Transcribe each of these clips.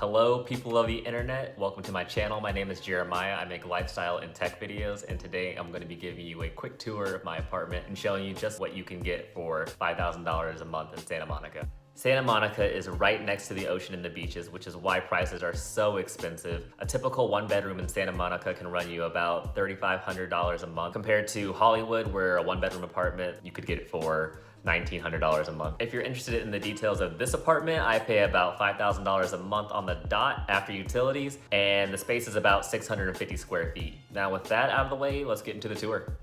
Hello, people of the internet. Welcome to my channel. My name is Jeremiah. I make lifestyle and tech videos, and today I'm going to be giving you a quick tour of my apartment and showing you just what you can get for $5,000 a month in Santa Monica. Santa Monica is right next to the ocean and the beaches, which is why prices are so expensive. A typical one bedroom in Santa Monica can run you about $3,500 a month compared to Hollywood, where a one bedroom apartment, you could get it for $1,900 a month. If you're interested in the details of this apartment, I pay about $5,000 a month on the dot after utilities, and the space is about 650 square feet. Now with that out of the way, let's get into the tour.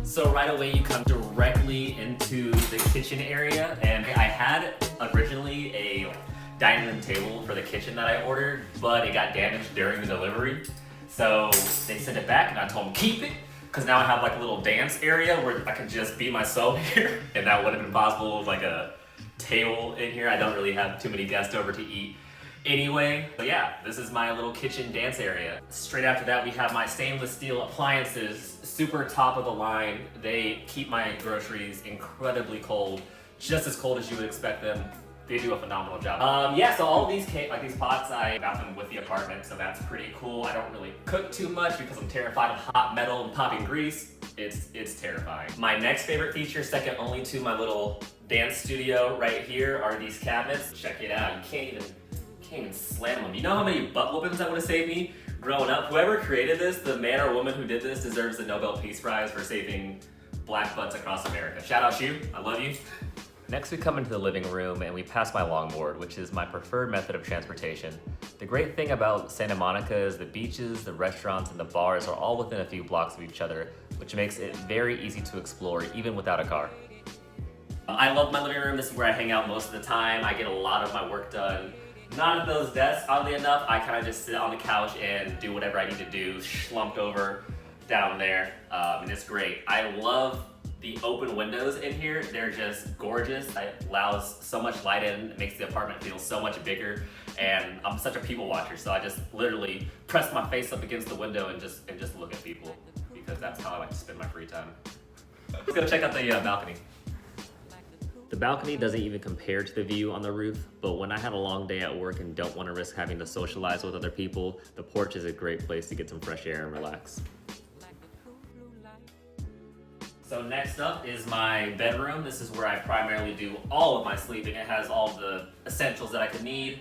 So right away you come directly into the kitchen area, and I had originally a dining room table for the kitchen that I ordered, but it got damaged during the delivery. So they sent it back and I told them keep it, because now I have like a little dance area where I can just be myself here, and that would have been possible with like a table in here. I don't really have too many guests over to eat anyway. But yeah, this is my little kitchen dance area. Straight after that, we have my stainless steel appliances, super top of the line. They keep my groceries incredibly cold, just as cold as you would expect them. They do a phenomenal job. Yeah, so all of these these pots, I got them with the apartment, so that's pretty cool. I don't really cook too much because I'm terrified of hot metal and popping grease. It's terrifying. My next favorite feature, second only to my little dance studio right here, are these cabinets. Check it out. You can't even slam them. You know how many butt whoopings that would have saved me growing up? Whoever created this, the man or woman who did this, deserves the Nobel Peace Prize for saving black butts across America. Shout out you, I love you. Next we come into the living room and we pass my longboard, which is my preferred method of transportation. The great thing about Santa Monica is the beaches, the restaurants, and the bars are all within a few blocks of each other, which makes it very easy to explore even without a car. I love my living room. This is where I hang out most of the time. I get a lot of my work done. Not at those desks, oddly enough. I kind of just sit on the couch and do whatever I need to do, slumped over down there, and it's great. I love the open windows in here. They're just gorgeous. It allows so much light in, it makes the apartment feel so much bigger, and I'm such a people watcher, so I just literally press my face up against the window and just look at people, because that's how I like to spend my free time. Let's go check out the balcony. The balcony doesn't even compare to the view on the roof, but when I have a long day at work and don't want to risk having to socialize with other people, the porch is a great place to get some fresh air and relax. So next up is my bedroom. This is where I primarily do all of my sleeping. It has all the essentials that I could need,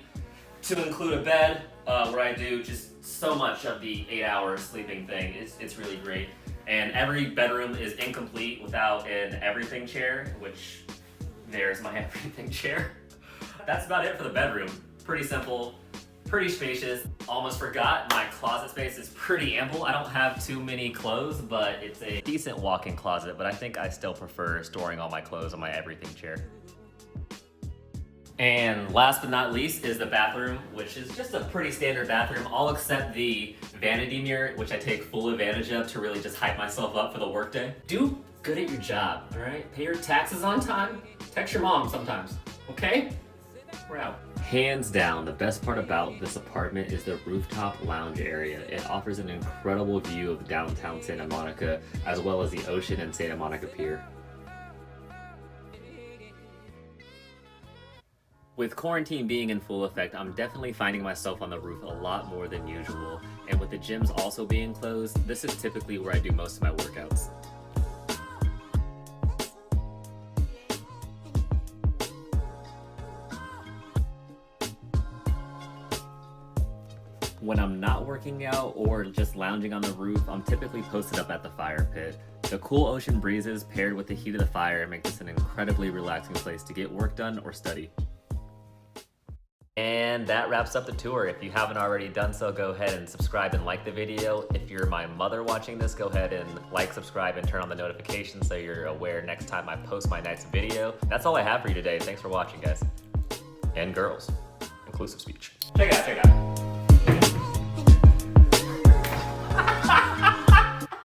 to include a bed, where I do just so much of the 8-hour sleeping thing. It's really great. And every bedroom is incomplete without an everything chair, which there's my everything chair. That's about it for the bedroom. Pretty simple, pretty spacious. Almost forgot, my closet space is pretty ample. I don't have too many clothes, but it's a decent walk-in closet, but I think I still prefer storing all my clothes on my everything chair. And last but not least is the bathroom, which is just a pretty standard bathroom, all except the vanity mirror, which I take full advantage of to really just hype myself up for the workday. Do good at your job, all right? Pay your taxes on time. Text your mom sometimes, okay? We're out. Hands down, the best part about this apartment is the rooftop lounge area. It offers an incredible view of downtown Santa Monica, as well as the ocean and Santa Monica Pier. With quarantine being in full effect, I'm definitely finding myself on the roof a lot more than usual. And with the gyms also being closed, this is typically where I do most of my workouts. When I'm not working out or just lounging on the roof, I'm typically posted up at the fire pit. The cool ocean breezes paired with the heat of the fire make this an incredibly relaxing place to get work done or study. And that wraps up the tour. If you haven't already done so, go ahead and subscribe and like the video. If you're my mother watching this, go ahead and like, subscribe, and turn on the notifications so you're aware next time I post my next video. That's all I have for you today. Thanks for watching, guys. And girls. Inclusive speech. Check it out, check it out.